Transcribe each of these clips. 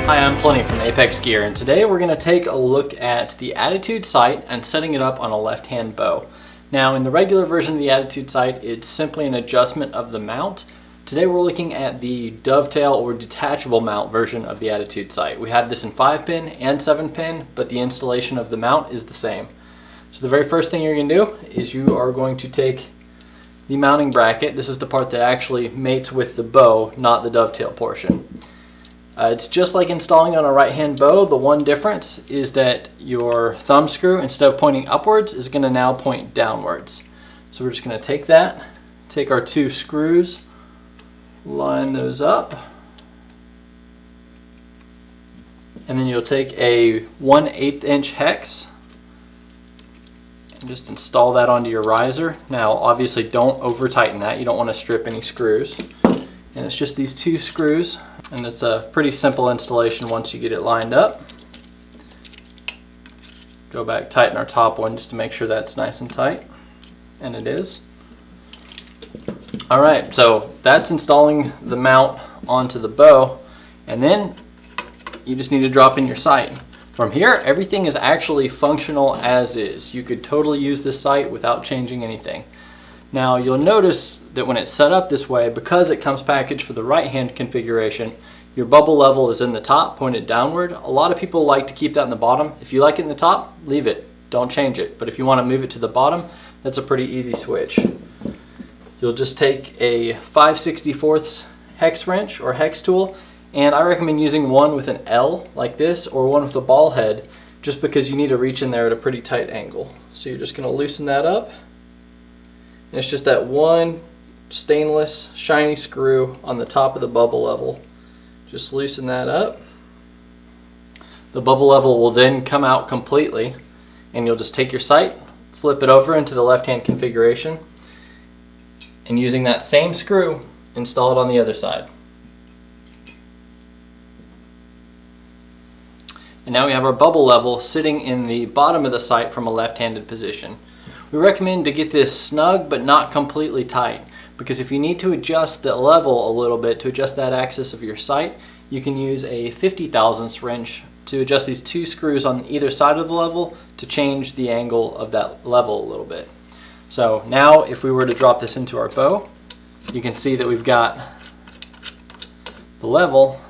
Hi, I'm Plenty from Apex Gear, and today we're going to take a look at the Attitude sight and setting it up on a left-hand bow. Now, in the regular version of the Attitude sight, it's simply an adjustment of the mount. Today we're looking at the dovetail or detachable mount version of the Attitude sight. We have this in 5-pin and 7-pin, but the installation of the mount is the same. So the very first thing you're going to do is you are going to take the mounting bracket. This is the part that actually mates with the bow, not the dovetail portion. It's just like installing on a right-hand bow. The one difference is that your thumb screw, instead of pointing upwards, is going to now point downwards. So we're just going to take that, take our two screws, line those up, and then you'll take a 1/8 inch hex and just install that onto your riser. Now obviously don't over tighten that, you don't want to strip any screws. And it's just these two screws, and it's a pretty simple installation once you get it lined up. Go back, tighten our top one just to make sure that's nice and tight, and it is. Alright, so that's installing the mount onto the bow, and then you just need to drop in your sight. From here, everything is actually functional as is. You could totally use this sight without changing anything. Now you'll notice that when it's set up this way, because it comes packaged for the right-hand configuration, your bubble level is in the top, pointed downward. A lot of people like to keep that in the bottom. If you like it in the top, leave it. Don't change it. But if you want to move it to the bottom, that's a pretty easy switch. You'll just take a 5/64 hex wrench or hex tool, and I recommend using one with an L like this or one with a ball head, just because you need to reach in there at a pretty tight angle. So you're just going to loosen that up. And it's just that one stainless shiny screw on the top of the bubble level. Just loosen that up. The bubble level will then come out completely, and you'll just take your sight, flip it over into the left-hand configuration, and using that same screw, install it on the other side. And now we have our bubble level sitting in the bottom of the sight from a left-handed position. We recommend to get this snug but not completely tight, because if you need to adjust the level a little bit to adjust that axis of your sight, you can use a 50/1000 wrench to adjust these two screws on either side of the level to change the angle of that level a little bit. So now if we were to drop this into our bow, you can see that we've got the level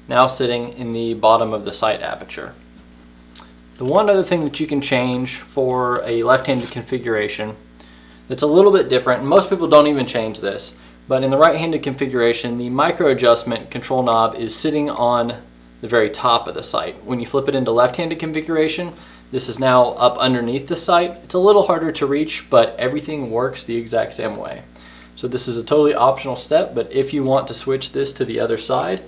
now sitting in the bottom of the sight aperture. The one other thing that you can change for a left-handed configuration that's a little bit different, and most people don't even change this, but in the right-handed configuration, the micro adjustment control knob is sitting on the very top of the sight. When you flip it into left-handed configuration, this is now up underneath the sight. It's a little harder to reach, but everything works the exact same way. So this is a totally optional step, but if you want to switch this to the other side,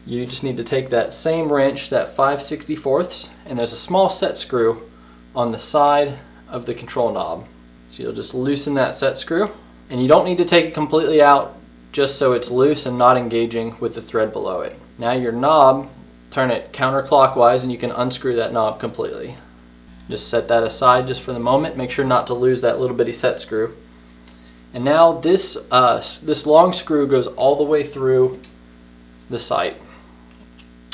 you just need to take that same wrench, that 5/64, and there's a small set screw on the side of the control knob. So you'll just loosen that set screw, and you don't need to take it completely out, just so it's loose and not engaging with the thread below it. Now your knob, turn it counterclockwise and you can unscrew that knob completely. Just set that aside just for the moment. Make sure not to lose that little bitty set screw. And now this long screw goes all the way through the sight,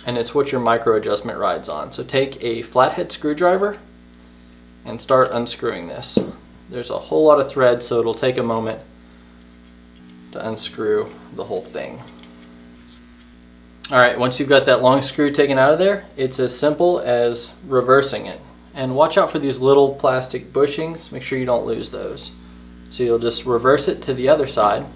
and it's what your micro adjustment rides on. So take a flathead screwdriver and start unscrewing this. There's a whole lot of thread, so it'll take a moment to unscrew the whole thing. Alright, once you've got that long screw taken out of there, it's as simple as reversing it. And watch out for these little plastic bushings, make sure you don't lose those. So you'll just reverse it to the other side.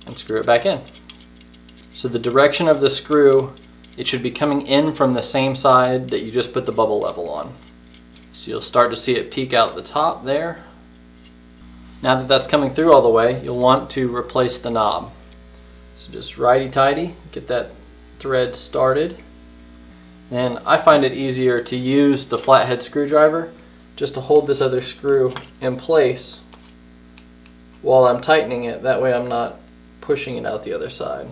And screw it back in. So the direction of the screw, it should be coming in from the same side that you just put the bubble level on. So you'll start to see it peek out the top there. Now that that's coming through all the way, you'll want to replace the knob. So just righty-tighty, get that thread started. And I find it easier to use the flathead screwdriver just to hold this other screw in place while I'm tightening it. That way I'm not pushing it out the other side.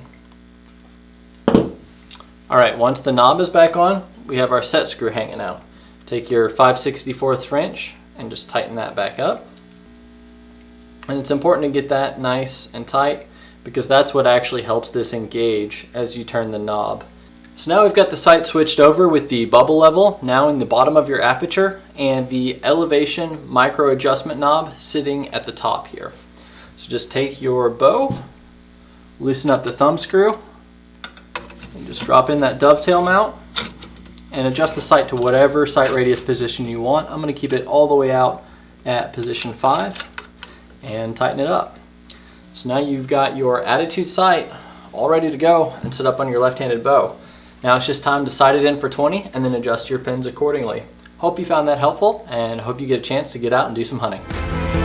Alright, once the knob is back on, we have our set screw hanging out. Take your 5/64 wrench and just tighten that back up. And it's important to get that nice and tight because that's what actually helps this engage as you turn the knob. So now we've got the sight switched over with the bubble level now in the bottom of your aperture and the elevation micro adjustment knob sitting at the top here. So just take your bow, loosen up the thumb screw, and just drop in that dovetail mount and adjust the sight to whatever sight radius position you want. I'm going to keep it all the way out at position 5 and tighten it up. So now you've got your attitude sight all ready to go and set up on your left-handed bow. Now it's just time to sight it in for 20 and then adjust your pins accordingly. Hope you found that helpful and hope you get a chance to get out and do some hunting.